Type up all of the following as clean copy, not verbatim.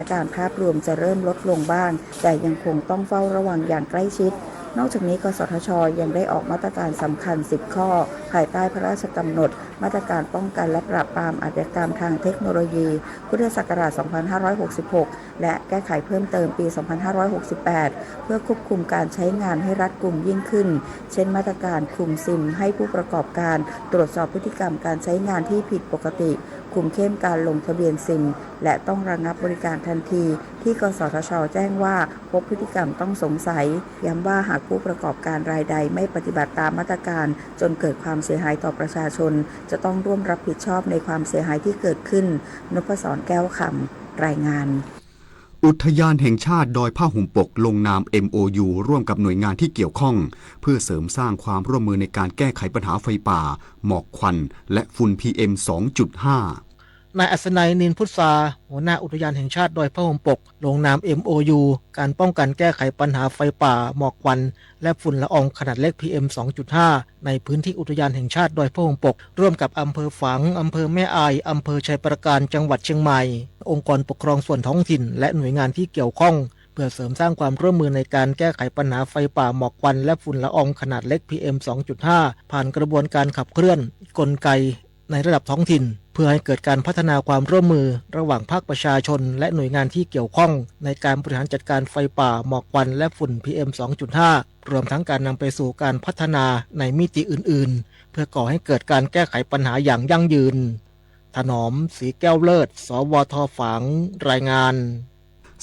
การภาพรวมจะเริ่มลดลงบ้างแต่ยังคงต้องเฝ้าระวังอย่างใกล้ชิดนอกจากนี้กสทช.ยังได้ออกมาตรการสำคัญ10ข้อภายใต้พระราชกำหนดมาตรการป้องกันและปราบปรามอาชญากรรมทางเทคโนโลยีพุทธศักราช 2566 และแก้ไขเพิ่มเติมปี 2568 เพื่อควบคุมการใช้งานให้รัดกุมยิ่งขึ้นเช่นมาตรการคุมซิมให้ผู้ประกอบการตรวจสอบพฤติกรรมการใช้งานที่ผิดปกติคุมเข้มการลงทะเบียนซิมและต้องระงับบริการทันทีที่กสทช.แจ้งว่าพบพฤติกรรมต้องสงสัยย้ำว่าหากผู้ประกอบการรายใดไม่ปฏิบัติตามมาตรการจนเกิดความเสียหายต่อประชาชนจะต้องร่วมรับผิดชอบในความเสียหายที่เกิดขึ้นนพศรแก้วคำรายงานอุทยานแห่งชาติดอยผ้าห่มปกลงนาม MOU ร่วมกับหน่วยงานที่เกี่ยวข้องเพื่อเสริมสร้างความร่วมมือในการแก้ไขปัญหาไฟป่าหมอกควันและฝุ่น PM 2.5 นายอัศนัย นินพุทธาหัวหน้าอุทยานแห่งชาติดอยผ้าห่มปกลงนาม MOU การป้องกันแก้ไขปัญหาไฟป่าหมอกควันและฝุ่นละอองขนาดเล็ก PM 2.5 ในพื้นที่อุทยานแห่งชาติดอยผ้าห่มปกร่วมกับอำเภอฝางอำเภอแม่อายอำเภอชัยปราการจังหวัดเชียงใหม่องค์กรปกครองส่วนท้องถิ่นและหน่วยงานที่เกี่ยวข้องเพื่อเสริมสร้างความร่วมมือในการแก้ไขปัญหาไฟป่าหมอกควันและฝุ่นละอองขนาดเล็ก PM 2.5 ผ่านกระบวนการขับเคลื่อนกลไกในระดับท้องถิ่นเพื่อให้เกิดการพัฒนาความร่วมมือระหว่างภาคประชาชนและหน่วยงานที่เกี่ยวข้องในการบริหารจัดการไฟป่าหมอกควันและฝุ่น PM 2.5 รวมทั้งการนำไปสู่การพัฒนาในมิติอื่นๆเพื่อก่อให้เกิดการแก้ไขปัญหาอย่างยั่งยืนถนอมศรีแก้วเลิศสวท.ฝางรายงาน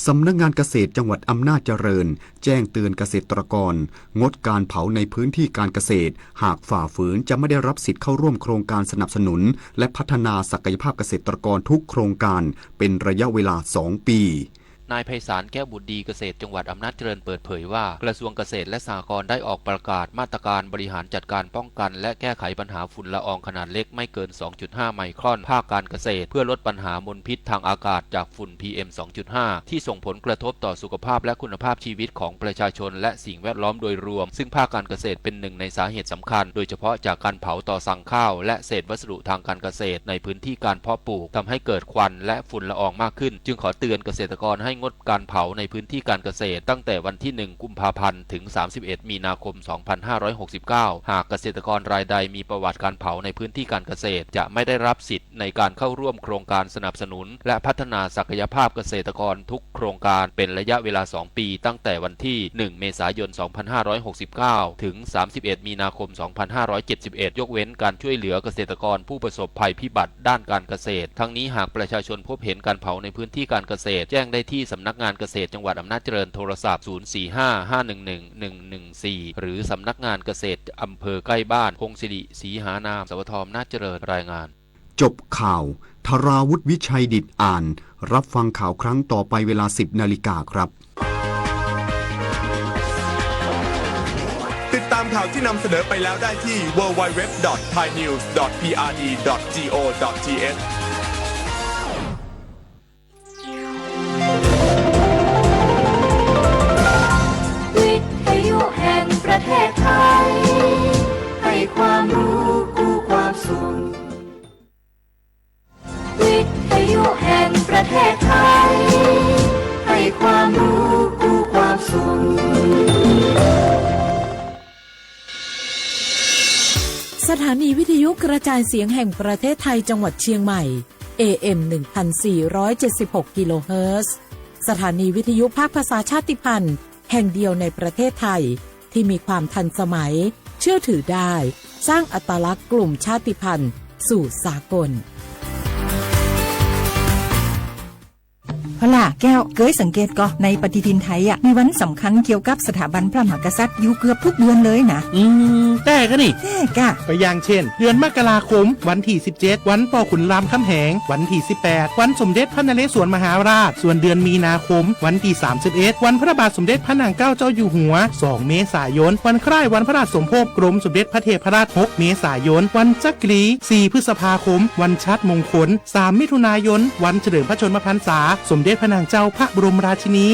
สำนักงานเกษตรจังหวัดอำนาจเจริญแจ้งเตือนเกษตรกรงดการเผาในพื้นที่การเกษตรหากฝ่าฝืนจะไม่ได้รับสิทธิ์เข้าร่วมโครงการสนับสนุนและพัฒนาศักยภาพเกษตรกรทุกโครงการเป็นระยะเวลา 2 ปีนายไพศาลแก้วบุตรดีเกษตรจังหวัดอำนาจเจริญเปิดเผยว่ากระทรวงเกษตรและสหกรณ์ได้ออกประกาศมาตรการบริหารจัดการป้องกันและแก้ไขปัญหาฝุ่นละอองขนาดเล็กไม่เกิน 2.5 ไมครอนภาคการเกษตรเพื่อลดปัญหามลพิษทางอากาศจากฝุ่น PM 2.5 ที่ส่งผลกระทบต่อสุขภาพและคุณภาพชีวิตของประชาชนและสิ่งแวดล้อมโดยรวมซึ่งภาคการเกษตรเป็นหนึ่งในสาเหตุสำคัญโดยเฉพาะจากการเผาต่อสั่งข้าวและเศษวัสดุทางการเกษตรในพื้นที่การเพาะปลูกทำให้เกิดควันและฝุ่นละอองมากขึ้นจึงขอเตือนเกษตรกรให้งดการเผาในพื้นที่การเกษตรตั้งแต่วันที่ 1 กุมภาพันธ์ ถึง 31 มีนาคม 2569 หากเกษตรกรรายใดมีประวัติการเผาในพื้นที่การเกษตรจะไม่ได้รับสิทธิ์ในการเข้าร่วมโครงการสนับสนุนและพัฒนาศักยภาพเกษตรกรทุกโครงการเป็นระยะเวลา 2 ปีตั้งแต่วันที่ 1 เมษายน 2569 ถึง 31 มีนาคม 2571 ยกเว้นการช่วยเหลือเกษตรกรผู้ประสบภัยพิบัติด้านการเกษตรทั้งนี้หากประชาชนพบเห็นการเผาในพื้นที่การเกษตรแจ้งได้ที่สำนักงานเกษตรจังหวัดอำนาจเจริญโทรศัพท์ 045-511-114 หรือสำนักงานเกษตรอำเภอใกล้บ้านพงศิริศรีหานามสวทอำนาจเจริญรายงานจบข่าวธราวุฒิวิชัยดิษฐ์อ่านรับฟังข่าวครั้งต่อไปเวลา 10 นาฬิกาครับติดตามข่าวที่นำเสนอไปแล้วได้ที่ www.thainews.prd.go.thประเทศไทยให้ความรู้กู้ความสุขวิทยุแห่งประเทศไทยให้ความรู้กู้ความสุขสถานีวิทยุกระจายเสียงแห่งประเทศไทยจังหวัดเชียงใหม่ AM 1476 กิโลเฮิรตซ์สถานีวิทยุภาคภาษาชาติพันธุ์แห่งเดียวในประเทศไทยที่มีความทันสมัยเชื่อถือได้สร้างอัตลักษณ์กลุ่มชาติพันธุ์สู่สากลพล่ะแก้วเคยสังเกตก็ในปฏิทินไทยมีวันสำคัญเกี่ยวกับสถาบันพระมหากษัตริย์อยู่เกือบทุกเดือนเลยนะแต่ก็นี่แต่กะก็อย่างเช่นเดือนมกราคมวันที่17วันพ่อขุนรามคำแหงวันที่18วันสมเด็จพระนเรศวรมหาราชส่วนเดือนมีนาคมวันที่31วันพระบาทสมเด็จพระนางเกล้าเจ้าอยู่หัว2เมษายนวันคล้ายวันพระราชสมภพกรมสมเด็จพระเทพราช6เมษายนวันจักรี4พฤษภาคมวันชัดมงคล3มิถุนายนวันเฉลิมพระชนมพรรษาสม เด็จพระนางเจ้าพระบรมราชินี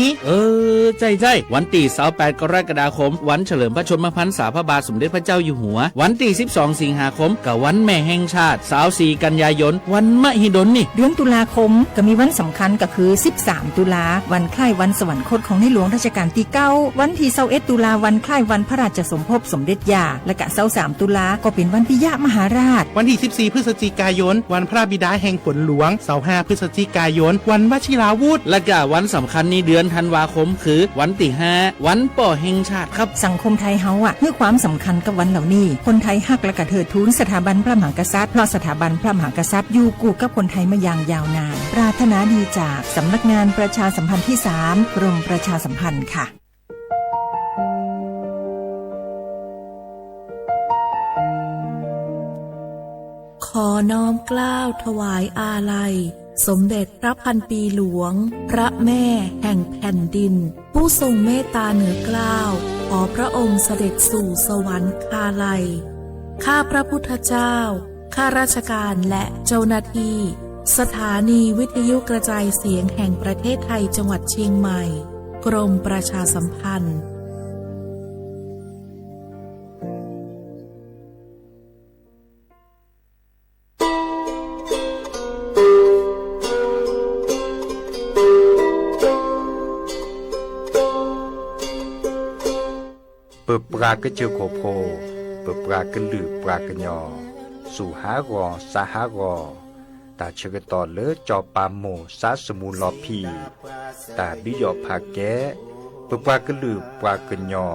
ใจวันที่28กรกฎาคมวันเฉลิมพระชนมพรรษาพระบาทสมเด็จพระเจ้าอยู่หัววันที่12สิงหาคมกับวันแม่แห่งชาติ24กันยายนวันมหิดลนี่เดือนตุลาคมก็มีวันสำคัญก็คือ13ตุลาวันคล้ายวันสวรรคตของในหลวงรัชกาลที่9วันที่21ตุลาวันคล้ายวันพระราชสมภพสมเด็จย่าและก็23ตุลาก็เป็นวันปิยมหาราชวันที่14พฤศจิกายนวันพระบิดาแห่งฝนหลวง25พฤศจิกายนวันวชิราวุธและก็วันสำคัญในเดือนธันวาคมคือวันที่5วันป่อแห่งชาติครับสังคมไทยเฮาให้ความสำคัญกับวันเหล่านี้คนไทยฮักและก็เทิดทูนสถาบันพระมหากษัตริย์เพราะสถาบันพระมหากษัตริย์อยู่คู่กับคนไทยมาอย่างยาวนานปรารถนาดีจากสำนักงานประชาสัมพันธ์ที่3กรมประชาสัมพันธ์ค่ะขอน้อมเกล้าถวายอาลัยสมเด็จพระพันปีหลวงพระแม่แห่งแผ่นดินผู้ทรงเมตตาเหนือเกล้าขอพระองค์เสด็จสู่สวรรคาลัยข้าพระพุทธเจ้าข้าราชการและเจ้าหน้าที่สถานีวิทยุกระจายเสียงแห่งประเทศไทยจังหวัดเชียงใหม่กรมประชาสัมพันธ์เปิดปลากระเจียวโคโพเปิดปลากระลือปลากระยอสู่หากอสาหากอตาเชกตอเลอจอปาโมสาสมูลอพีตาดิยอผาแกเปิดปลากระลือปลากระยอ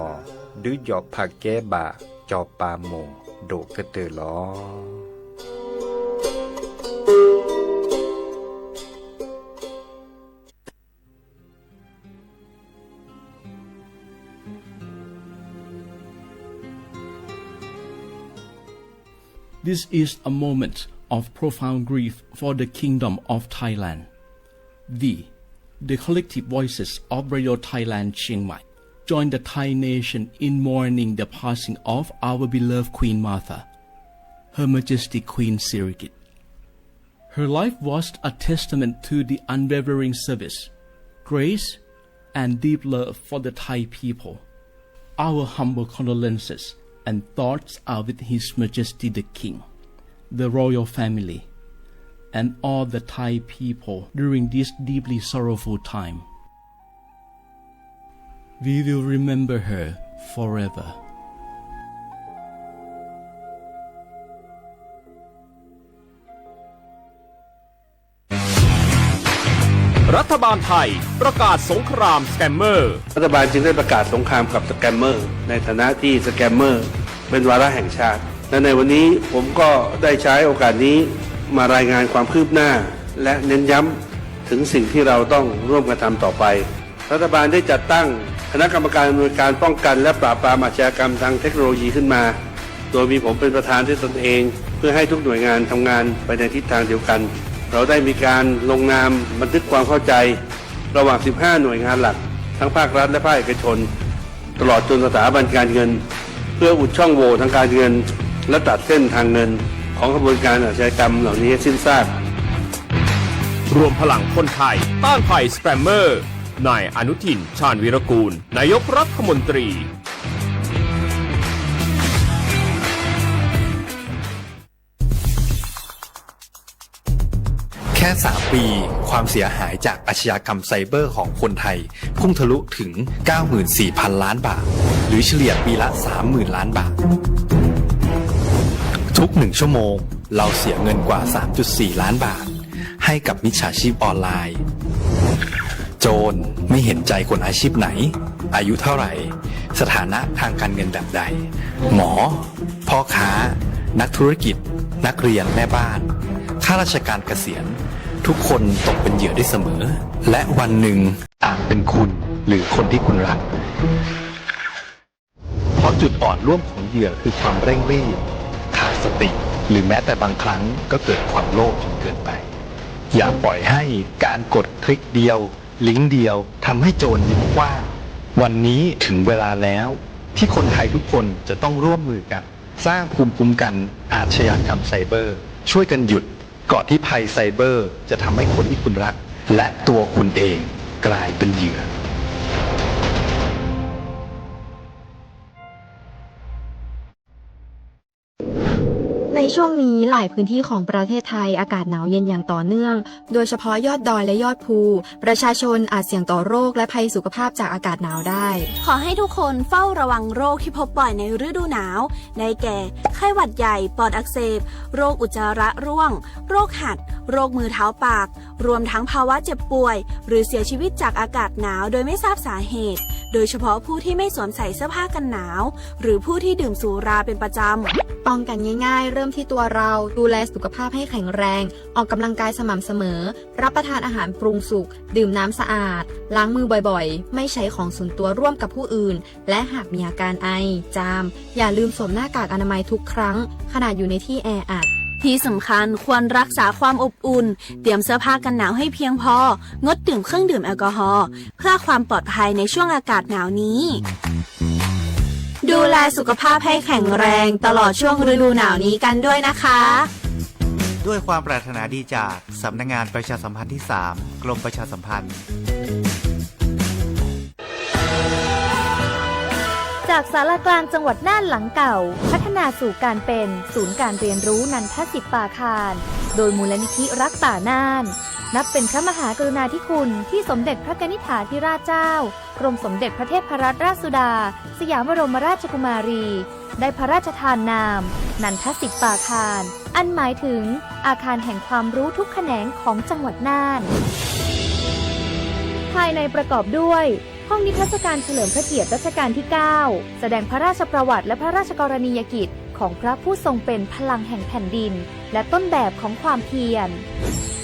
ดือยอผาแกบาจอปาโมโดกระเตอลอThis is a moment of profound grief for the Kingdom of Thailand. The collective voices of Radio Thailand Chiang Mai join the Thai nation in mourning the passing of our beloved Queen Martha, Her Majesty Queen Sirikit. Her life was a testament to the unwavering service, grace, and deep love for the Thai people. Our humble condolences and thoughts are with His Majesty the King, the royal family, and all the Thai people during this deeply sorrowful time. We will remember her forever. รัฐบาลไทยประกาศสงครามสแกมเมอร์รัฐบาลจึงได้ประกาศสงครามกับสแกมเมอร์ในฐานะที่สแกมเมอร์เป็นวาระแห่งชาติและในวันนี้ผมก็ได้ใช้โอกาสนี้มารายงานความคืบหน้าและเน้นย้ำถึงสิ่งที่เราต้องร่วมกันทำต่อไปรัฐบาลได้จัดตั้งคณะกรรมการอำนวยการป้องกันและปราบปรามอาชญากรรมทางเทคโนโลยีขึ้นมาโดยมีผมเป็นประธานด้วยตนเองเพื่อให้ทุกหน่วยงานทำงานไปในทิศทางเดียวกันเราได้มีการลงนามบันทึกความเข้าใจระหว่าง15หน่วยงานหลักทั้งภาครัฐและภาคเอกชนตลอดจนสถาบันการเงินเพื่ออุดช่องโหว่ทางการเงินและตัดเส้นทางเงินของกระบวนการอาชญากรรมเหล่านี้ให้สิ้นซากรวมพลังคนไทยต้านภัยสแกมเมอร์นายอนุทินชาญวีรกูลนายกรัฐมนตรีแค่3ปีความเสียหายจากอาชญากรรมไซเบอร์ของคนไทยพุ่งทะลุถึง 94,000 ล้านบาทหรือเฉลี่ยปีละ 30,000 ล้านบาททุก1ชั่วโมงเราเสียเงินกว่า 3.4 ล้านบาทให้กับมิจฉาชีพออนไลน์โจรไม่เห็นใจคนอาชีพไหนอายุเท่าไหร่สถานะทางการเงินแบบใดหมอพ่อค้านักธุรกิจนักเรียนแม่บ้านข้าราชการเกษียณทุกคนตกเป็นเหยื่อได้เสมอและวันหนึ่งอาจเป็นคุณหรือคนที่คุณรักเพราะจุดอ่อนร่วมของเหยื่อคือความเร่งรีบขาดสติหรือแม้แต่บางครั้งก็เกิดความโลภจนเกินไปอย่าปล่อยให้การกดคลิกเดียวลิงก์เดียวทำให้โจรยิ้มกว้างวันนี้ถึงเวลาแล้วที่คนไทยทุกคนจะต้องร่วมมือกันสร้างภูมิคุ้มกันอาชญากรรมไซเบอร์ช่วยกันหยุดก่อนที่ภัยไซเบอร์จะทำให้คนที่คุณรัก และตัวคุณเองกลายเป็นเหยื่อ ในช่วงนี้หลายพื้นที่ของประเทศไทยอากาศหนาวเย็นอย่างต่อเนื่องโดยเฉพาะยอดดอยและยอดภูประชาชนอาจเสี่ยงต่อโรคและภัยสุขภาพจากอากาศหนาวได้ขอให้ทุกคนเฝ้าระวังโรคที่พบบ่อยในฤดูหนาวได้แก่ไข้หวัดใหญ่ปอดอักเสบโรคอุจจาระร่วงโรคหัดโรคมือเท้าปากรวมทั้งภาวะเจ็บป่วยหรือเสียชีวิตจากอากาศหนาวโดยไม่ทราบสาเหตุโดยเฉพาะผู้ที่ไม่สวมใส่เสื้อผ้ากันหนาวหรือผู้ที่ดื่มสุราเป็นประจำป้องกันง่ายๆเริ่มที่ตัวเราดูแลสุขภาพให้แข็งแรงออกกำลังกายสม่ำเสมอรับประทานอาหารปรุงสุกดื่มน้ำสะอาดล้างมือบ่อยๆไม่ใช้ของส่วนตัวร่วมกับผู้อื่นและหากมีอาการไอจามอย่าลืมสวมหน้ากากอนามัยทุกครั้งขณะอยู่ในที่แออัดที่สำคัญควรรักษาความอบอุ่นเตรียมเสื้อผ้ากันหนาวให้เพียงพองดดื่มเครื่องดื่มแอลกอฮอล์เพื่อความปลอดภัยในช่วงอากาศหนาวนี้ดูแลสุขภาพให้แข็งแรงตลอดช่วงฤดูหนาวนี้กันด้วยนะคะด้วยความปรารถนาดีจากสำนักงานประชาสัมพันธ์ที่ 3 กรมประชาสัมพันธ์จากศาลากลางจังหวัดน่านหลังเก่าพัฒนาสู่การเป็นศูนย์การเรียนรู้นันทศิษย์ป่าคารโดยมูลนิธิรักป่าน่านนับเป็นพระมหากรุณาธิคุณที่สมเด็จพระกนิษฐาธิราชเจ้ากรมสมเด็จพระเทพรัตนราชสุดาสยามบรมราชกุมารีได้พระราชทานนามนันทศิษย์ป่าคารอันหมายถึงอาคารแห่งความรู้ทุกแขนงของจังหวัดน่านภายในประกอบด้วยห้องนิทรรศการเฉลิมพระเกียรติรัชกาลที่ 9 แสดงพระราชประวัติและพระราชกรณียกิจของพระผู้ทรงเป็นพลังแห่งแผ่นดินและต้นแบบของความเพียร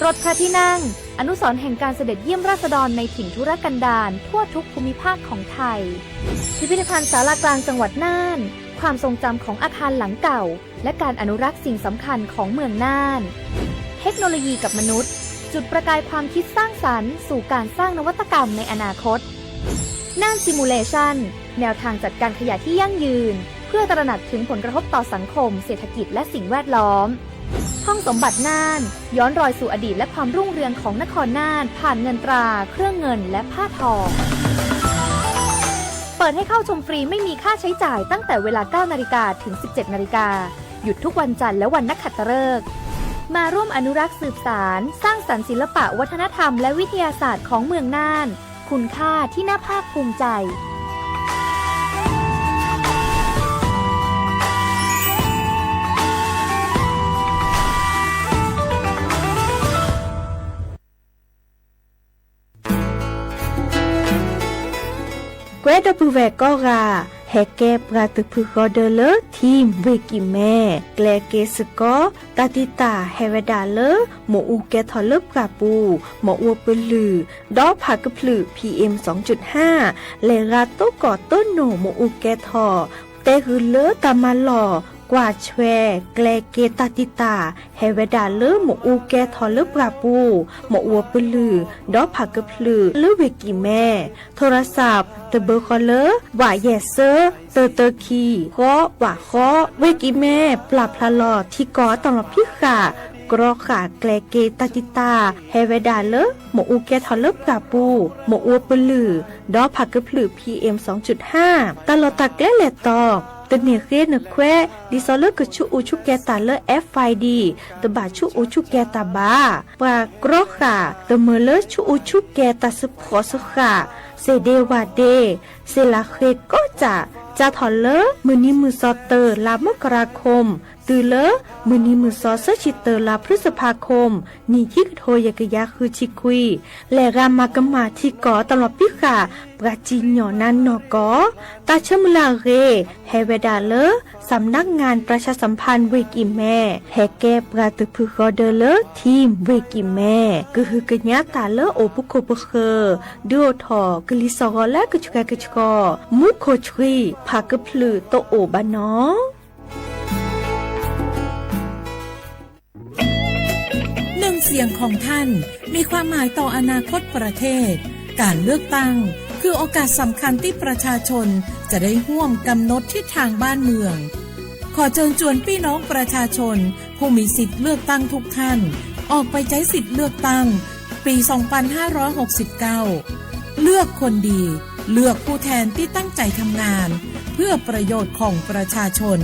รถพระที่นั่งอนุสรณ์แห่งการเสด็จเยี่ยมราษฎรในถิ่นทุรกันดารทั่วทุกภูมิภาคของไทยพิพิธภัณฑ์ศาลากลางจังหวัดน่านความทรงจำของอาคารหลังเก่าและการอนุรักษ์สิ่งสำคัญของเมืองน่านเทคโนโลยีกับมนุษย์จุดประกายความคิดสร้างสรรค์สู่การสร้างนวัตกรรมในอนาคตน่านซิมูเลชันแนวทางจัดการขยะที่ยั่งยืนเพื่อตระหนักถึงผลกระทบต่อสังคมเศรษฐกิจและสิ่งแวดล้อมห้องสมบัติน่านย้อนรอยสู่อดีตและความรุ่งเรืองของนครน่านผ่านเงินตราเครื่องเงินและผ้าทองเปิดให้เข้าชมฟรีไม่มีค่าใช้จ่ายตั้งแต่เวลา 9 นาฬิกาถึง 17 นาฬิกาหยุดทุกวันจันทร์และวันนักขัตฤกษ์มาร่วมอนุรักษ์สืบสานสร้างสรรค์ศิลปะวัฒนธรรมและวิทยาศาสตร์ของเมืองน่านคุณค่าที่น่าภาคภูมิใจเกรดปูเวกอราแฮเกปราตพุกอเดเลทีมเวกิแม่แกลเกสกอตาติตาเฮเวดาเลหมอูแกทอลเลปกาปูหมออวปลือดอผักพลือ PM 2.5 เลราโตกอต้นโนหมอูแกทอเตหือเลตามาหล่อกว่าแชแกลเกตาติตาเฮเวดาเลหมอูแกทอลเลปกาปูหมออวปลือดอผักพลือเลเวกิแม่โทรศัพท์เบอร์คอลเลอร์ว่าแยเซอร์เตอคีเคาะว่าเคาะเวกิแม่ปรับพลาลอที่กอตลอดพิขากรอขาแกลเกตาติตาเฮเวดาเลหมอูแกทอลเลปกาปูหมออวปลือดอผักพลือ PM 2.5 ตลอดตะแกลเลตอตเนเรนแควดิซอเลกชูอูชูแกตาเล FID ตบาชูอูชูแกตาบาปรากรอขาตเมเลชูอูชูแกตาสพอสขาเซเดวาเดเซลาเคก็จะถอนเลมือนี้มือซอเตอร์ลามกราคมตือเลมือนี้มือซอเซชิเตอร์ลาพฤษภาคมนี่ที่โทยกยาคือชิคุยและรามากมาที่กอตลอดพิขาปราจีนหยอนันนอกอตาเชมลาเรเฮเวดาเลสำนักงานประชาสัมพันธ์เวกิแม่แฮแกปราตึกพึกอเดเลทีมเวกิแม่คือกญาตาเลโอปุโคปเคดูทอกลิซอและกจุกกจุกมุโคชรีพากพลือโตโอบานอหนึ่งเสียงของท่านมีความหมายต่ออนาคตประเทศการเลือกตั้งคือโอกาสสำคัญที่ประชาชนจะได้ร่วมกำหนดทิศทางบ้านเมืองขอเชิญชวนพี่น้องประชาชนผู้มีสิทธิ์เลือกตั้งทุกท่านออกไปใช้สิทธิ์เลือกตั้ง ปี 2569 เลือกคนดีเลือกผู้แทนที่ตั้งใจทำงานเพื่อประโยชน์ของประชาชน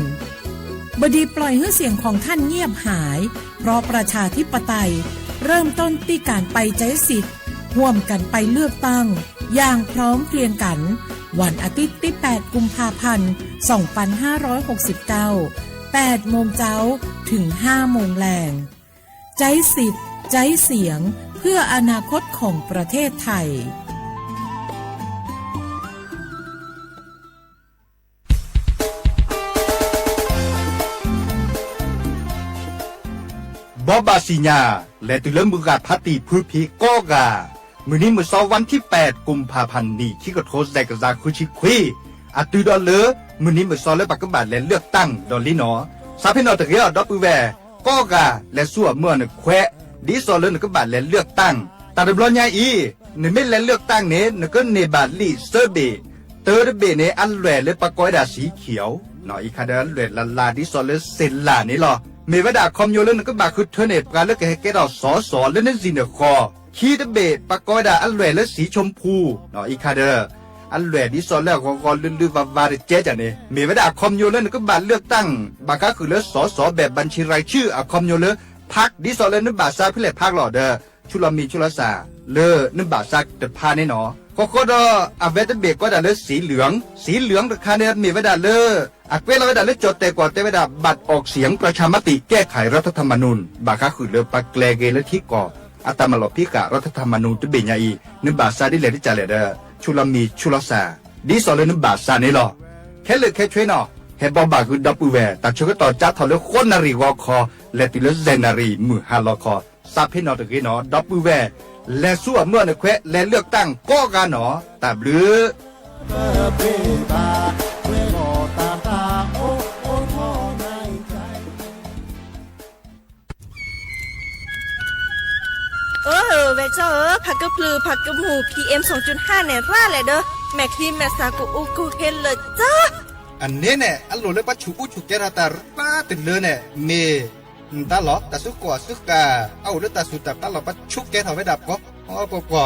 บดีปล่อยให้เสียงของท่านเงียบหายเพราะประชาธิปไตยเริ่มต้นที่การไปใช้สิทธิ์ร่วมกันไปเลือกตั้งอย่างพร้อมเพรียงกันวันอาทิตย์ที่ 8 กุมภาพันธ์ 2569 8 โมงเช้าถึง 5 โมงแลงใช้สิทธิ์ใช้เสียงเพื่ออนาคตของประเทศไทยบอบาสิญาและตุลมือกาพัติพืพีก็กามือนี้มือซอวันที่ 8 กุมภาพันธ์นี้ที่กระโทษแดกซาคุชิควีอัตุดอเลมือนี้มือซอและปักกบาทและเลือกตั้งดอลลีนอซาพินอตะเกียดอปูแวก็กาและสั่วเมื่อนแควดีซอเลนกบาทและเลือกตั้งตาดบลอนยาอีในไม่และเลือกตั้งเนนก็เนบาลีเซเบเตอร์เบเนอันแหวและปากอยดาสีเขียวหน่อยคาเดลแหวลลาดิซอเลเซลลานี่หรอเมวดาคอมโยเลนก็บาคือเทเนปการเลือกแกเราสอสอและนั่นสินเดคอคีดเบปากอยดาอันแหวและสีชมพูหน่อยคาเดอันแหวดิซอแล้วกอลือวาเรเจจันเนเมวดาคอมโยเลนก็บาเลือกตั้งบาก็คือเลือกสอสอแบบบัญชีรายชื่ออะคอมโยเลพักดิซอเลนนึกบาซาพิเลพักหล่อเดชุลมีชุลสาเลนึกบาซักเดพาแน่นอก็ดอเวตเบก็ดาเลสีเหลืองราคาเนี่ยมีเวดาเลอักเวลาเวดาเลจดแต่กว่าแต่เวดาบัตรออกเสียงประชามติแก้ไขรัฐธรรมนูญบาคาคือเลปักแกลเกและที่ก่ออัตมาลพิการัฐธรรมนูญจะเป็นยังไงนึกบาซาดิเลที่จะเลเดชุลมีชุลสาดิสอเลนึกบาซานี่หรอแค่เลือกแค่ช่วยนอเฮบอบาคือดับเวแต่ช่วยก็ต่อจัดทอเลคนนารีวอคอและติเลเซนารีมือฮาลอคอซาพินอตะกี้นอดับเวและสั่วเมื่อในแควและเลือกตั้งก็กันหนอแต่บลือเวเจอผักกระพลือผักกระหมู PM 2.5เนี่ยร่าเลยเด้อแม่คลีแม่สากูอูกูเฮนเลยจ้าอันนี้เนี่ยอันโหลเลยปัจจุฉุกแกราตาป้าติดเลยเนี่ยเมตาหลอตาสุกว่าสุกาเอาเลือดตาสุดตาตาหลอปัจจุแกเขาไว้ดับก็อ๋อปอ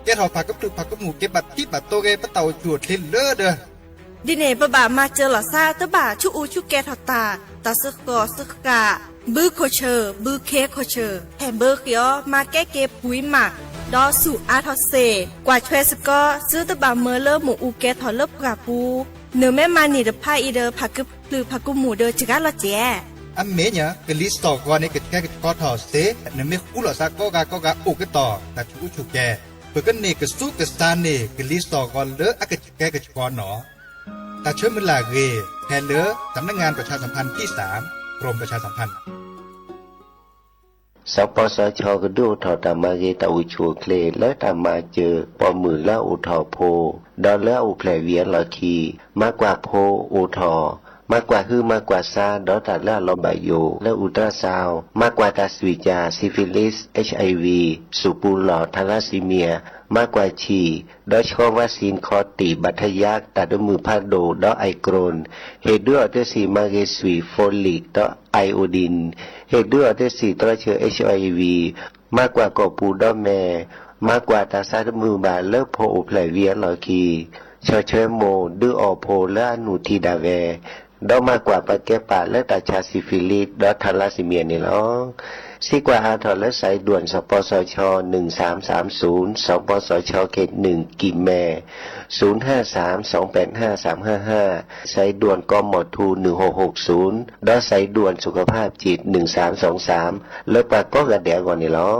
แกเขาผักกระพลือผักกระหมูเก็บบัตรที่บัตรโตเกปะเต่าจวดทิ้งเลอเด้อดิเน่ปะบ่ามาเจอหล่อซาตะบ่าชุอูชุแกทอตาตาสุกอสุกาบื้อโคเชอร์บื้อเคโคเชอร์แฮมเบอร์เขียวมาแก้เก็บปุ๋ยหมักดอสู่อาทอเซกว่าช่วยสกอซื้อตะบ่าเมอเลอหมูอูแกทอเลิบกาปูเนื้อแม่มานี่เดพาอีเดอผักกึบหรือผักกุหมูเดอจิกาละเจอันเมียเนี่ยกลิสต์ต่อก่อนในกแค่ก็ทอเซเนื้อไม่กู้หล่อซาก็กาอุกต่อแต่ชุกชุกแกเพื่อกันเนี่ยก็สู้กับซานเนี่ยกลิสต์ต่อก่อนเลออากแกก็ก่อนหนอแต่ช่วยมันลาเกแทนเลอสำนักงานประชาสัมพันธ์ที่3กรมประชาสัมพันธ์สปสชก็ดูถอตามาเกตาอุชัวเคลและตามาเจอปอมือละอุทอโพดอลละอุแผลเวียนละคีมากกว่าโพอุทอมากกว่าคือมากกว่าซาดอตัดละลอมบายโยและอุตราซาวมากกว่าตาสวิจาซิฟิลิส HIV สุปูหลอดทาราซีเมียมากกว่าฉีดอชองวัคซีนคอตีบัตยักตัดมือพาโดดอไอโกรนเฮดด้วยออเตสีมาเกสวีโฟลิกดอไอโอดินเฮดด้วยออเตสีตัวเชื้อ HIV มากกว่ากอปูดอแม่มากกว่าตาซาดมือบาเลิกโพอุแผลเวียนลอคีชอเชโมดืออโพและอนุทีดาเวดอมากกว่าปะแกปะและตาชาซิฟิลิสดอทาราซิเมียนี่ล้อซีกว่าอาทอและสายด่วนสปสช1330สปสชเขต1กิแม0532855355สายด่วนกมทู1660ดอสายด่วนสุขภาพจิต1323แล้วปะก็กระเดียก่อนนี่ล้อ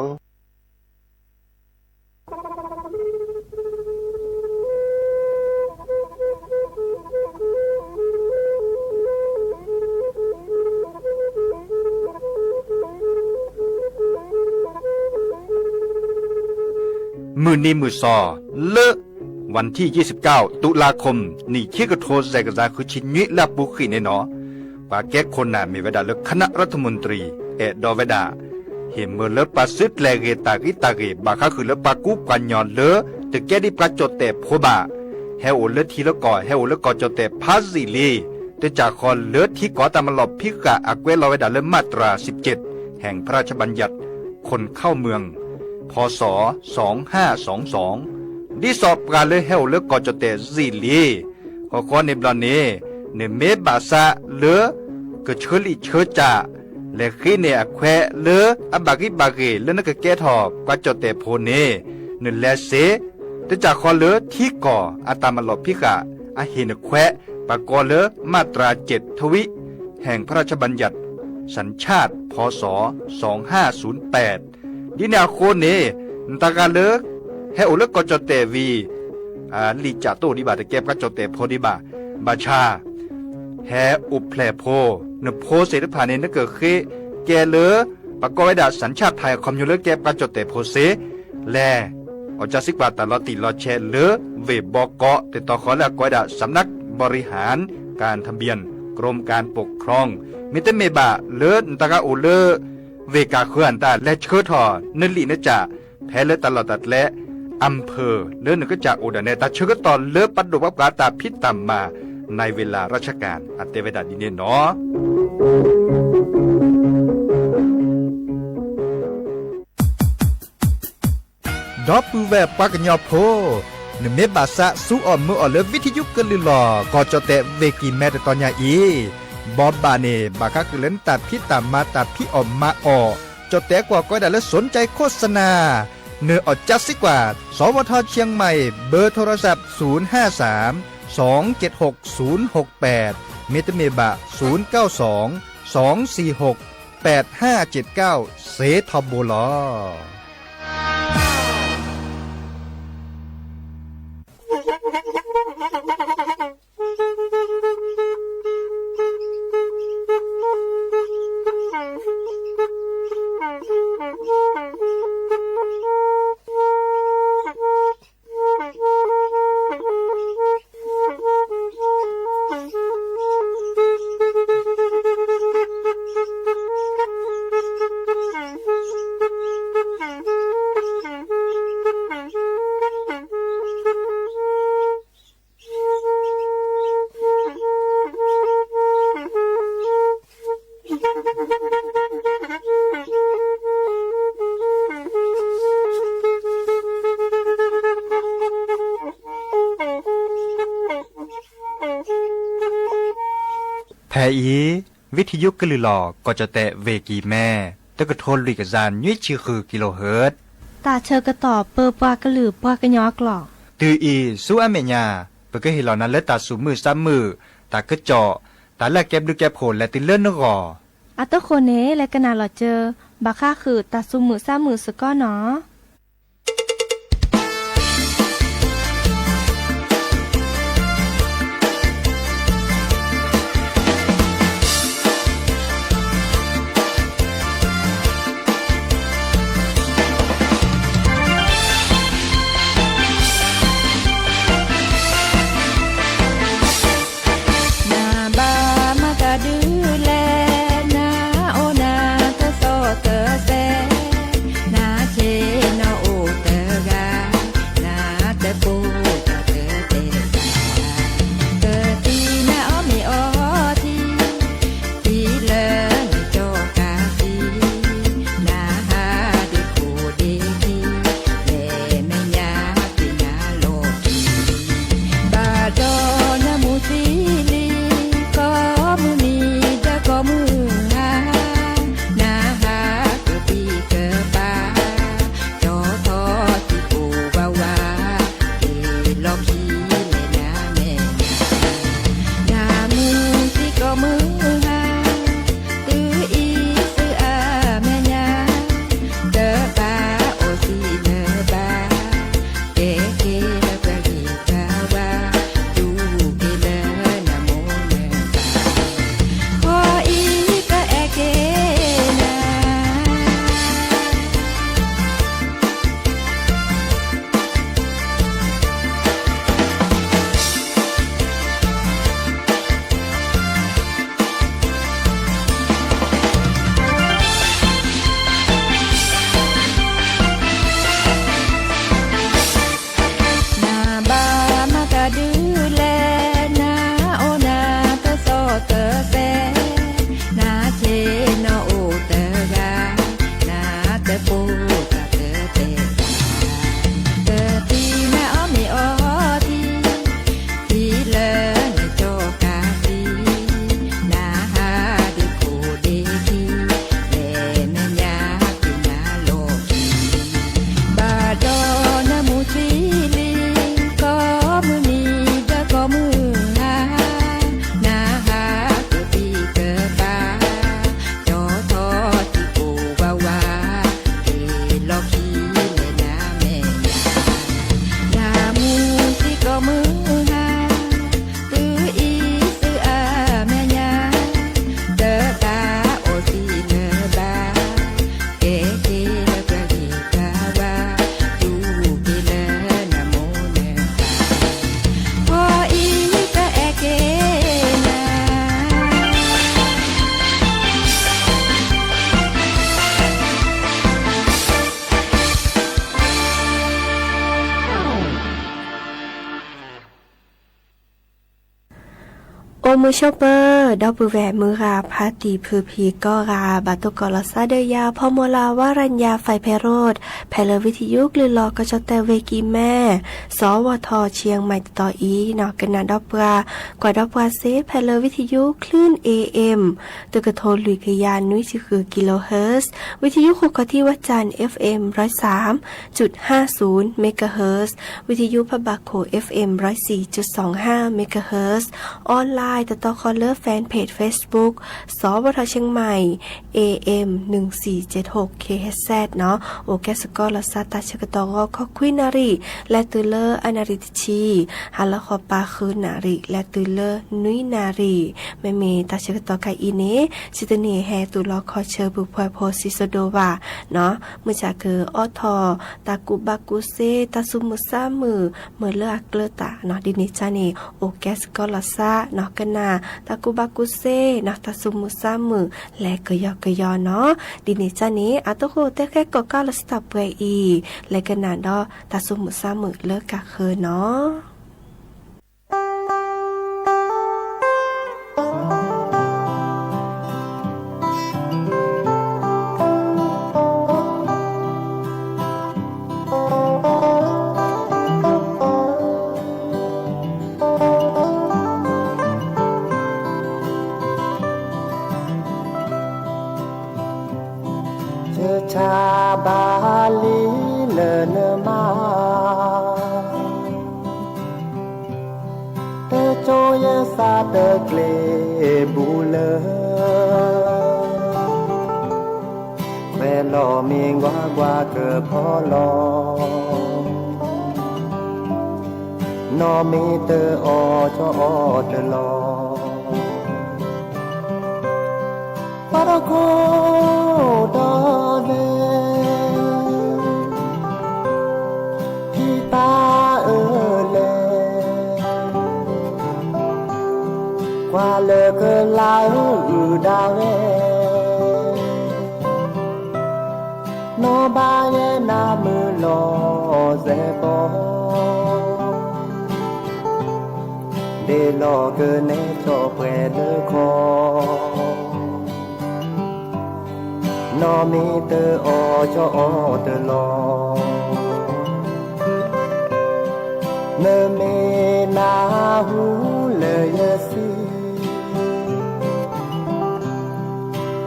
มือนี้มือซอเลอะวันที่29ตุลาคมนี่ที่กระโทษใจกระจาคือชินยิและบุขีในหนอว่าแก้คนน่ะมีเวลาเลือกคณะรัฐมนตรีดอเวดาเห็นเมื่อเลิกปัสสิทธิ์แลเกตากิตาเกบาคาคือเลิกปากุกันยอนเลอะแต่แก้ดิประจดแต่โพบาเฮโอเลือทีละก่อเฮโอเลือกก่อจดแต่พาซิลีแต่จากคอนเลือที่ก่อตามหลบพิกะอักเวลอเวดาเลือมาตรา17แห่งพระราชบัญญัติคนเข้าเมืองพ พศ2522ดิสอบกาเลยเฮลเลกอจเตซีลีขอในบลอนนี้เนเมบาซาเลกเชลิเชจ่าและขี้เนอแควเลอบากิบากิเลนกแกทอบกว่าจเตโพเนเนเลเซตจากคอเลที่ก่ออาตามลบพิกะอาหินแควปากอเลมาตรา7ทวิแห่งพระราชบัญญัติสัญชาติพศ2508ดินาโคเนตากาเลเฮโอเลกอจเตวีลีจาโตดิบาตะแกบกะจเตโพดิบาบาชาแฮอุเพลโพนโพเสดผ่านเนเกเคแกเลปากอไว้ดาสัญชาติไทยคอมยูเลแกบกะจเตโพเสแลอจาสิกว่าตลอดติลอเชเลเวบอกเกาะติดต่อขอและกอยดาสำนักบริหารการทะเบียนกรมการปกครองมิเตเมบะเลนตากาโอเลเวกาเคลื่อนตาและเชิดทอนลีนจ่าแพ้เลตลอดตัดและอำเภอเลื่อนก็จากอุดรเนตาเชิดตอนเลือปัดดุวับกาตาพิตามมาในเวลาราชการอัตเตเวดาดินเนเนาะดอปูแวปากญอโพนเมบาซะสู้ออมมือออเลวิทยุกลือหลอกอจเตเวกีแมตตอนยาอีบอบบาเนบาคักเล่นตัดพิตามมาตัดพี่ออมมาออจดแต่กว่าก็ได้และสนใจโฆษณาเนื้ออดจัดสิกว่าสวทเชียงใหม่เบอร์โทรศัพท์053 276 068เมตเมบะ092 246 8579เซทอมโบลอแพอีวิทยุกลือหลอกก็จะแตะเวกีแม่ตะกะโทนลิกจานยุ้ยชื่อคือกิโลเฮิรตซ์ตาเชอกระตอบเปอปากระหลือปากระยอกหลอกตืออีสู้อเมญาเปก็เห็นเหล่านั้นและตาสูมือซ้ำมือตากระเจาะตาแลกแก็บดูแก็บโผลและติเลื่อนนกออัตโคเนและกนาหลอเจอบาค่าคือตาซุมือซ้ำมือสก้อเนาะ มือชอปเปอร์ดอกบูแหวมือราพาตีพือพีก็ราบาตุกอลซาเดียพอโมลาวารัญญาไฟไพโรดแพลวิทยุกลือลอกจแต่เวกีแม่สวทเชียงใหม่ต่ออีนอกกันนาดอกปลากว่าดอกปลาเซแพลวิทยุคลื่น AM ตึกโทรลุยกยานนุ้ยคือกิโลเฮิรตซ์วิทยุคุกที่วัดจันทร์ FM 103.50 เมกะเฮิรตซ์วิทยุพบาโค FM 104.25 เมกะเฮิรตซ์ออนไลน์ต่อคอลเลอร์แฟนเพจ Facebook สวทเชียงใหม่ AM 1476 KHZ เนาะโอแกสกอลซาตาชกตอขอคุยนารีและตือเลอร์อนาริตชีฮัลละขอปาคือนารีและตือเลอร์นุยนารีแม่เมตาชกตอไกอีเนชิตเนแฮตุลอคอเชอบุพอยโพซิโซโดวาเนาะเมื่อจากคือออทอตากุบากุเซตาซุมุซามือเมื่อเลือกเกลตาเนาะดินิจาเนโอแกสกอลซาเนาะกันนาตากุบากุเซเนาะตาซุมุซามือและกยอเนาะดินิจาเนอะตโคเตแค่ก็กาลสตับเวอีและกันนาดอตาซุมุซามือเลิกกะเคอเนาะชาบาลีเลนมาเตโจเยสาเตเกลบูเลเวลอมีงวาเกอพอลอนอมีเตออจอเตลอปารโคดอเดที่ตาเลกว่าเลกลายดาเวโนบาเยนามือลอเซปอเดลอเกเนโจเปเลคอนอมีเตออจอเตลอเนเมนาหูเลยสิ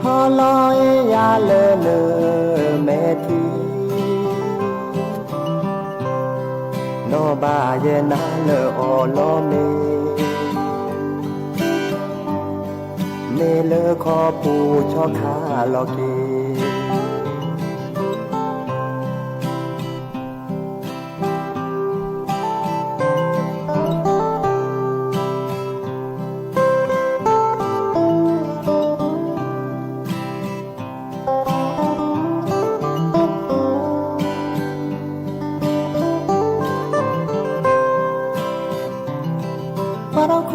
ฮอลอยยาเลเนเมทีโนบาเยนาเลออลอเมเมเลขอปูชอคาลอเกปารโค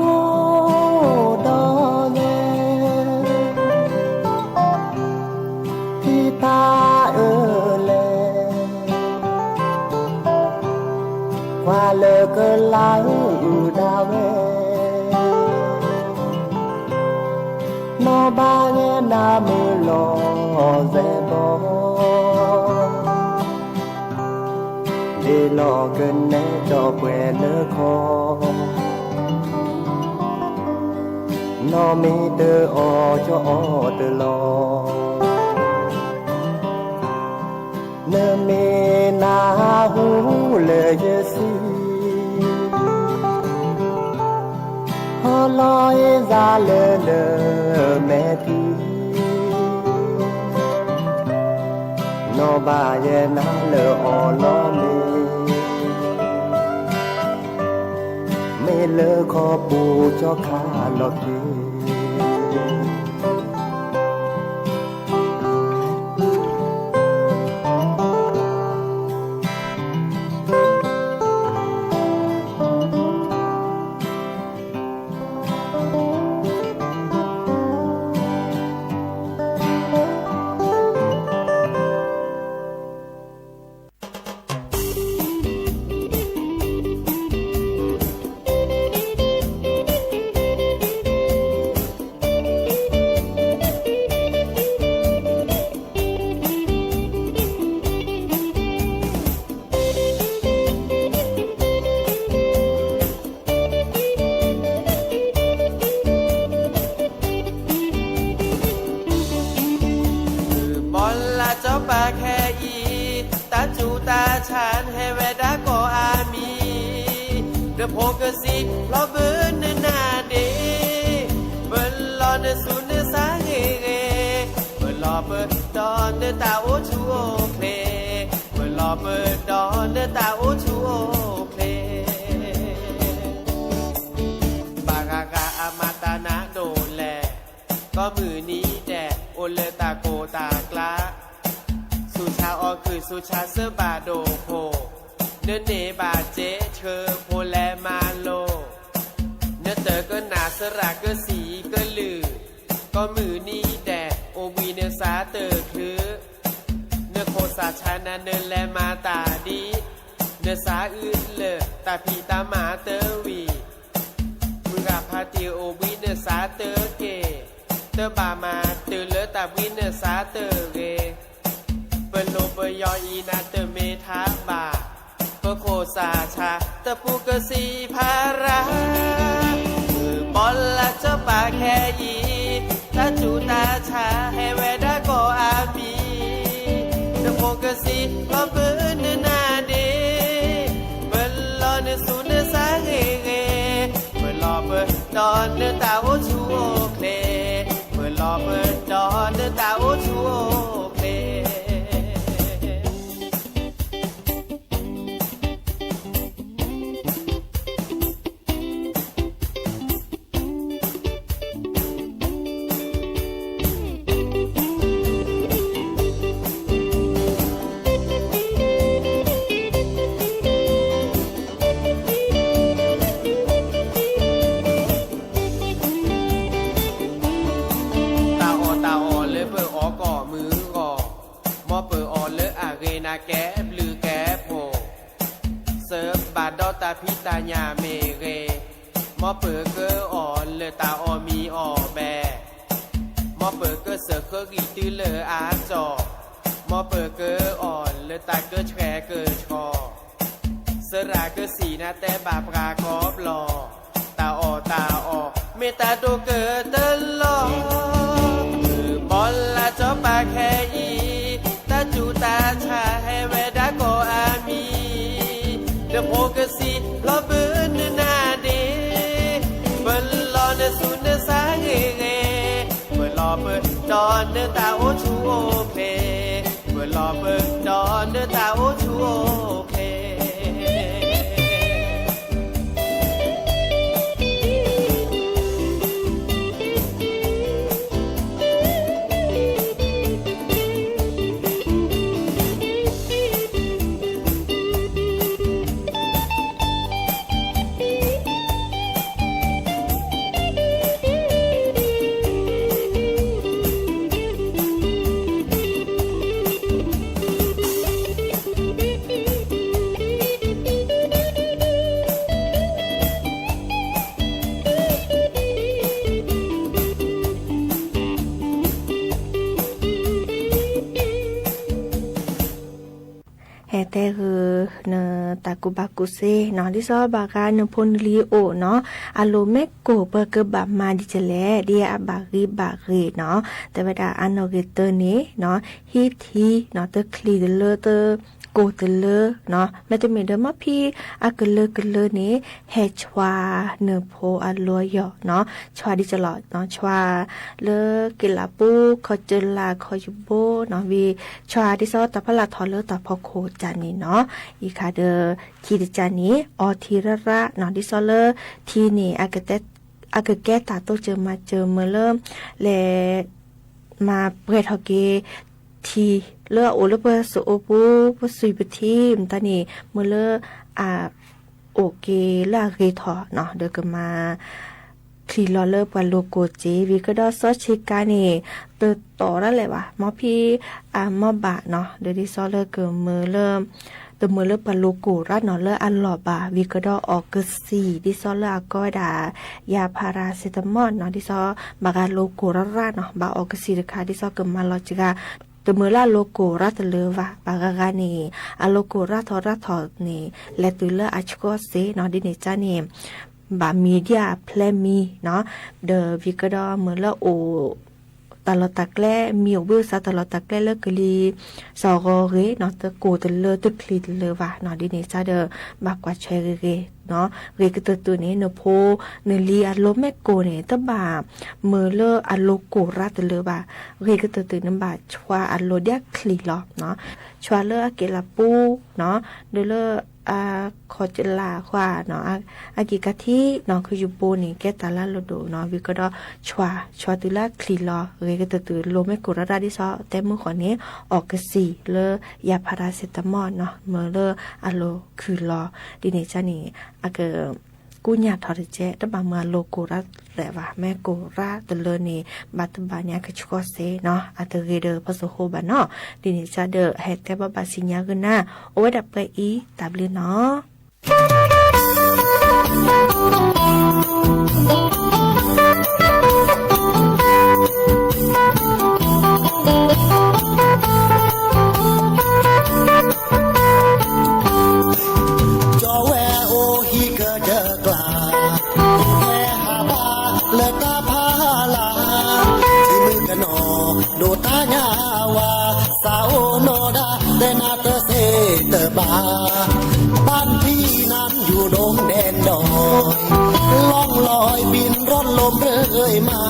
ดอเนที่ตาเลกว่าเลกลายดาเวโนบาเงนามือลอเซบอเดลอเกเนจอเปเลคอนอมีเตออจอเตลอเนเมนาหูเลยสิฮอลอยซาเลเลเมทีโนบาเยนาเลออลอเมเลขอปูจอคาลอเก de pokesi lo ben na de ben lo ne su ne sa ge ben lo ben don ne ta o chu o kle ben lo ben don ne ta o chu o kle ba ga ga amata na do leก็มือนี้แดดโอเลตาโกตากลาสุชาออคือสุชาเสบาโดโพเนเนบาเจเชอโพแลมาโลเนเตอก็นาสระก็สีก็ลือก็มือนี้แดดโอวีเนสาเตอคือเนโคสาชานาเนแลมาตาดีเนสาอื่นเลตาพีตามาเตอวีมือพาติโอวีเนสาเตอเกเตบามาตือเลตาวินสาเตเกเปโลเปยออีนาเตเมทาบาก็โคสาชาตะปูกสีภาราบอลละเจ้าป่าแค่ยีตาจูตาชาให้เวดาโกอามีตะโปกสีก็เปินนาเดเปลอนสุนสาเกเกเปลอเปดอนตาโอชูโอเคลอเปิดดอนตาโอชูโอเพแกบลือแกบโผเสิร์ฟบาดอตาพิตาญาเมเรมอเปิดเกออ่อนเลตาออมีออแบมอเปิดเกอเสือเคกีตื้อเลออาจอมอเปิดเกออ่อนเลตาเกอแชเกอชอเสราเกอสีนาแต่บาปรากอบลอตาอเมตาโดเกอเตลอบอลละจอปาแคอีตาจูตาชาให้เวดาโกอามีเดโพกสีลอเบินนาเดเบินลอเนสุนสาเกเกเบินลอเบินดอนเนตาโอชูโอเพเบินลอเบินดอนเนตาโอชูโอเพแต่คือเนตากุบากุเซเนาะที่ซอบากาเนพนลีโอเนาะอโลเมโกเปเกบามาดิเจเลเดียบารีเนาะแต่เวลาอันโนเกเตอร์นี้เนาะฮีทีเนาะเตคลีเดเลเตอร์โกเตเลเนาะแม้จะมีเดมาพี่อากเลนี้เฮชวาเนโพอโลยเนาะชวาดิจลอเนาะชวาเลกิลาปูคอเจลาคอยูโบเนาะวีชวาดิซอตาพลาทอเลตาพอโคจานี่เนาะอีคาเดคีดิจานี้ออทีระเนาะดิซอเลทีนี่อากแกตาโตเจอมาเจอเมื่อเริ่มเลมาเปิดฮอกเกทีเลอโอเลเปสโอปูปสุยปทีมตานี่เมื่อเลอโอเกลาเรทอเนาะเดกมาคลีลอเลอร์ปาโลโกเจวีก็ดอซอชิกานี่เตต่อแล้วแหละวะมอพี่มอบะเนาะเดดิซอเลอร์เกเมื่อเริ่มตัวเมื่อเลปาโลโกรัดนอเลออันหลอบาวิกดอออกเกสีดิซอเลอก็ดายาพาราเซตามอลเนาะดิซอบากาโลโกรัดเนาะบาออกเกสีค่ะดิซอเกมาลอจิกาตัวเมื่อลาโลโกรัตเลวะบากากานี่อะโลโกรัทอนี่และตัวเลออาชโกเซเนาะดิเนจานี่บามีเดียเพลมีเนาะเดวิกดอเมื่อละโอ ตลอดตะแกล้มีวิวซาตลอดตะแกล้เลิกกลีสอเรเนาะตะโกตะเลตึกคลีตะเลว่าเนาะดิเนซาเดอมากกว่าเชเรเนาะเรกตัวนี้เนโพเนลีอารมแมโกเนี่ยตะบาเมเลอโลโกราตะเลว่าเรกตัวนั้นบาชวาอโลเดียคลีลอเนาะชวาเลอเกลาปูเนาะเดเลขอจิลาขวาเนาะอากิกะที่เนาะคืออยู่ปูนี่แกตาลาโลโดเนาะวิก็ดอชวาตุลาคลีลอเรกตัวโลแมโกราดิซอแต่มือขอนี้ออกกะสีเลยาพาราเซตามอลเนาะเมเลอโลคือลอดิเนจานี่อาเกกูญาทอดเจตบามาโลโกราแหละว่าแม่โกราตะเลนี่บัตบาญาคือชกเซเนาะอาเตเรเดอร์พะโซโฮบาเนาะดินิซาเดอร์เฮดแต่บาสิญญากุนาโอเวดับไปอีตาบลีเนาะโดตาญาวาสาวโนดาเตนาเตเซเตบาบ้านพี่นั้นอยู่ดงแดนดอยล่องลอยบินร่อนลมเรื่อยมา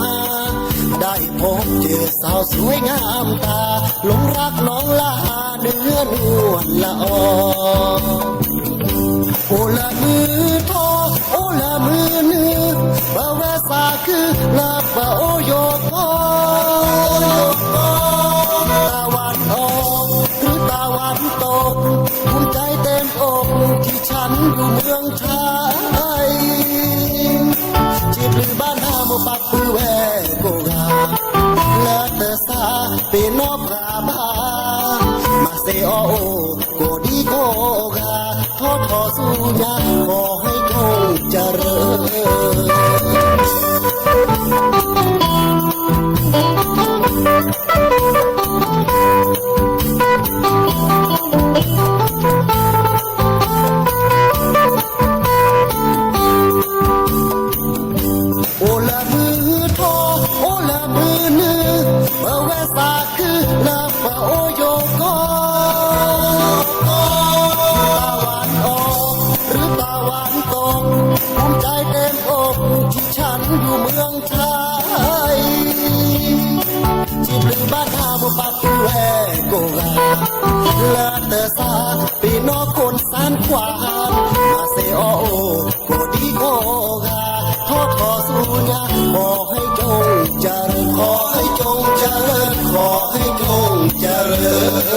ได้พบเจอสาวสวยงามตาหลงรักน้องลาเนื้อนวลละออโอละมือทอโอละมือเนื้อบะแวสาคือลาบะโอโยกอตะวันออกหรือตะวันตกภูมิใจเต็มอกที่ฉันอยู่เมืองไทยจีบลือบ้านนาโมปักปือแวโกกาและเตสาเป็นนอบราบามาเซโอโกดีโกกาทอทอสุญาขอให้คงเจริญโอละมือทอโอละมือนือเมื่อแวสาคือลาบะโอโยกอตะวันออกหรือตะวันตกภูมิใจเต็มอกที่ฉันอยู่เมืองไทยจีบลือบ้านนาโมปักปือแวโกกาและเตอซาปีนอกคนสานขวานมาเซโอโกดีโกกาทอทอสุญาขอให้จงเจริญขอให้จงเจริญขอให้จงเจริญ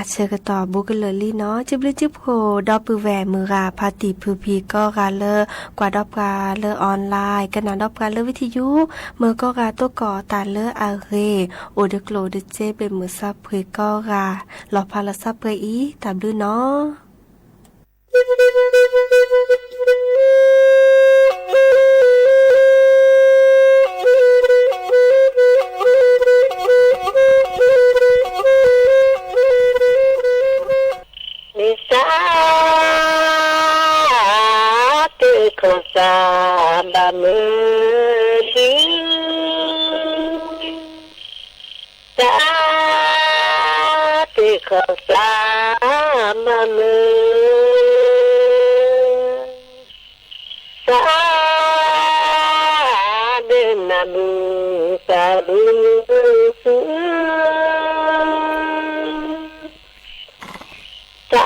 เชกต่อบุกเลยลี่เนาะจิบลิจิบโคดอปือแหวมือราพาติพือพีก็กาเลอกว่าดอบกาเลอออนไลน์กันนาดอบกาเลวิทยุมือก็กาตัวก่อตาเลออาเรโอเดโกลเดเจเป็นมือซับเพก็กาหลอพาลซับเพอีตามด้วยเนาะบะมือดีสาธุขอสาบะมือสาธุนะมือสาธุสา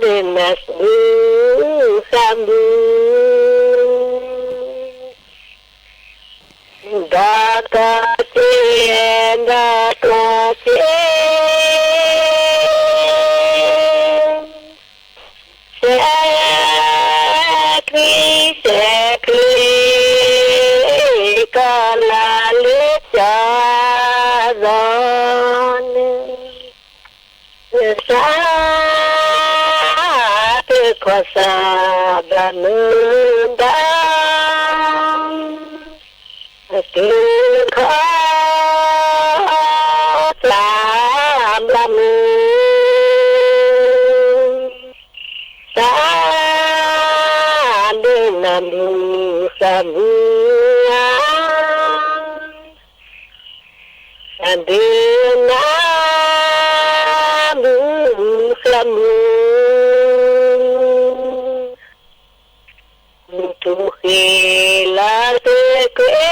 ธุนะสุsambu data sekri kala lecaron kuasa menendang kekosam lamu sandenamu semua sandenamu semua hilang terkede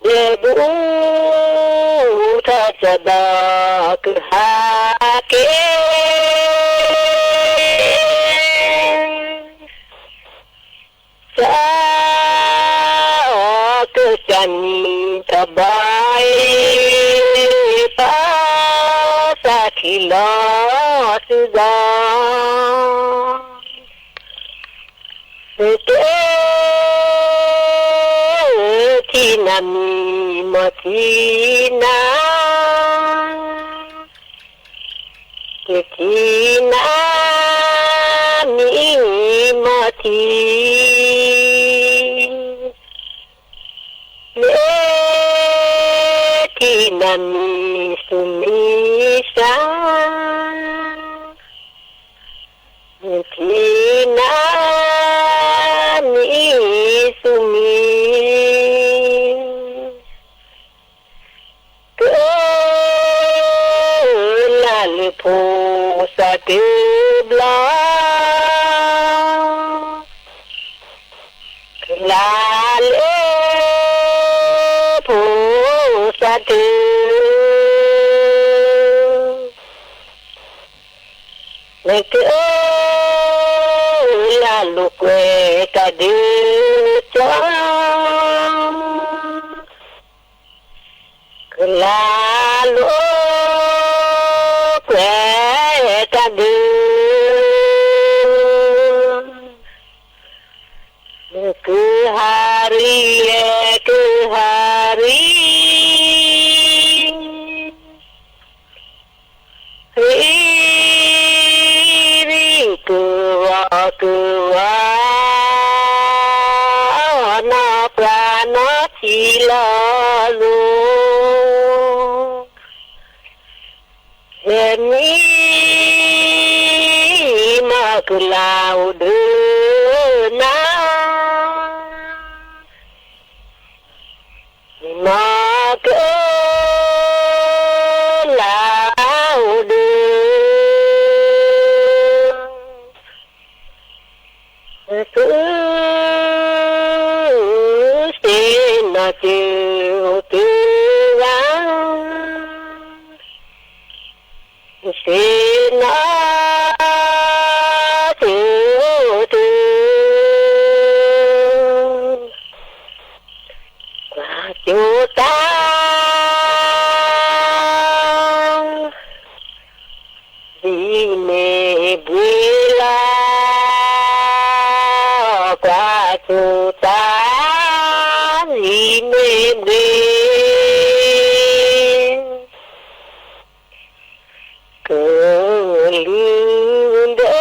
debu tak sedar ke hati saat kesani terbaik Kila sudah Seti nami matina Seti nami mati Seti nami sumisa Tina ni sumi Kelali po sa tibla Kelali po sa tibla lalu kue tadi lalu kue tadi ke hari tua na prana silalu hemi maklau dena qua chủ ta gì mềm ghê cờ lưng đỡ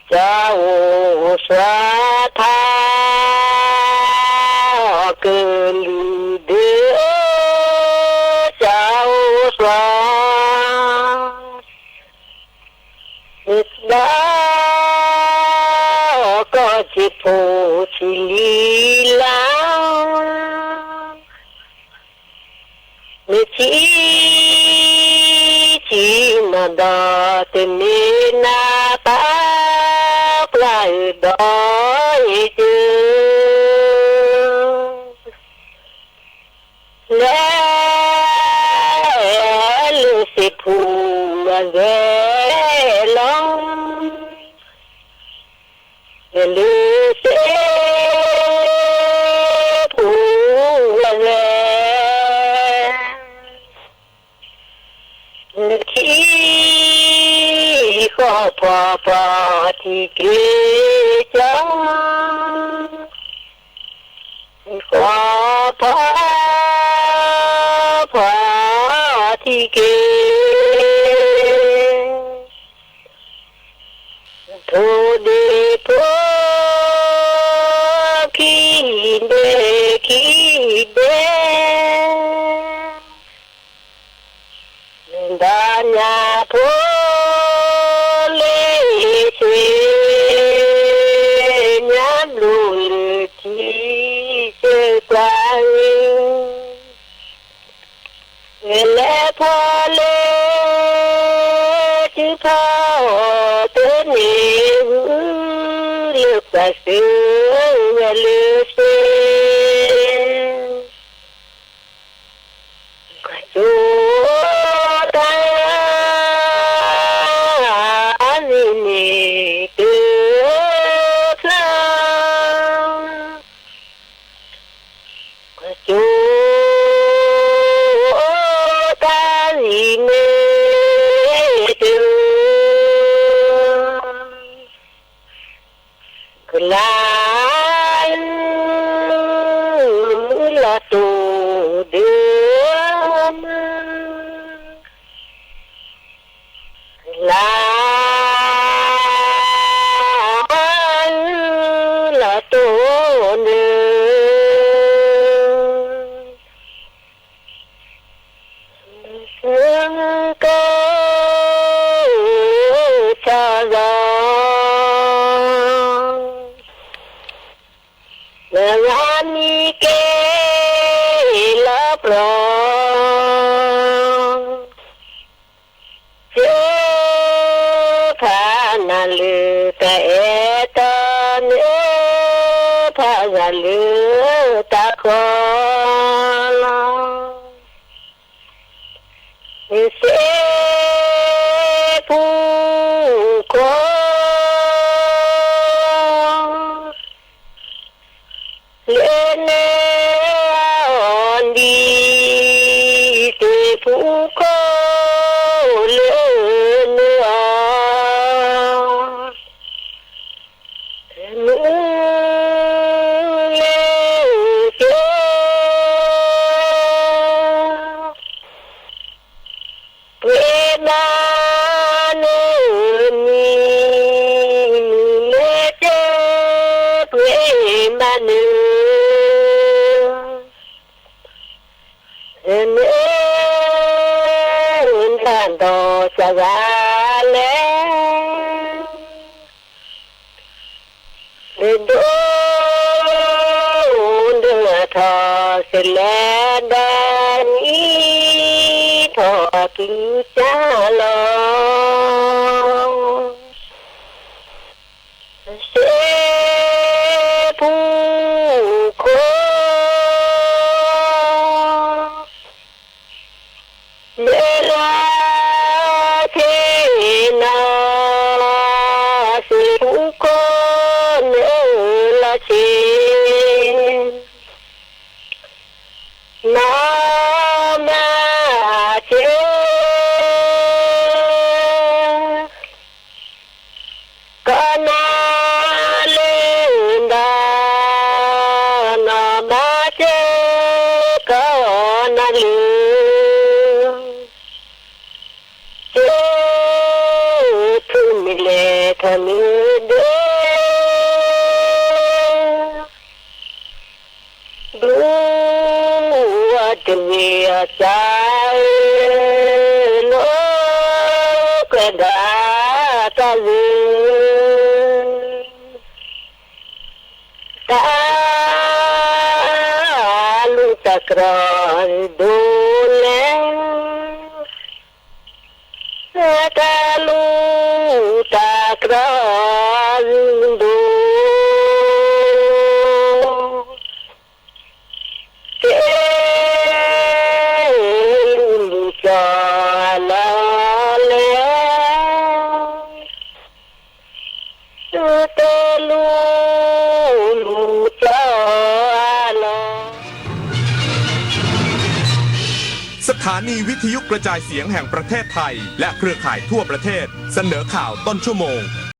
cháu xóa tha cờ lưng đỡ cháu xóa đã có chỉ phụ chỉ lý lao người chỉ mà đò tên nên na ta lại đói chứ lẽ lưu sĩ phụ ghé lòng lưu sĩ phụ ghé khi khó phá thì kê chẳng khó phá thì kê thô đề phô khi đê đà nhà phô lê xê nhám lùi chi chê qua lẽ phô lê chữ phô tớ nê lực và sư lưu xê chúa ta gì nè tư thăng chúa ta gì nè tư là tù đưa là tù đưa sương cơ cho gió ngàn mi kê lấp lòng chớ phá na lư ta e ta nê phá na lư ta khó lòng sẽ phu khó lên on đi từ phụ cô lên nữa lên chưa quê na nữa ni lê chê quê mà nữa nên tàn đồ xa gà lẽ nên đô đưa thọ sẽ lẽ đàn ý thọ cứ cha lòng sẽ phu khô lẽ là thế nào sự phu khô nữa là chuyện nó mà chết ทะเลเด้อดูว่าจะมีใจโลกระดาษลือตาลูกตะกรอนดูแลตาลูตากรอนดูเกลูจอละเลตาลูจอละ สถานีวิทยุกระจายเสียงแห่งประเทศไทยและเครือข่ายทั่วประเทศเสนอข่าวต้นชั่วโมง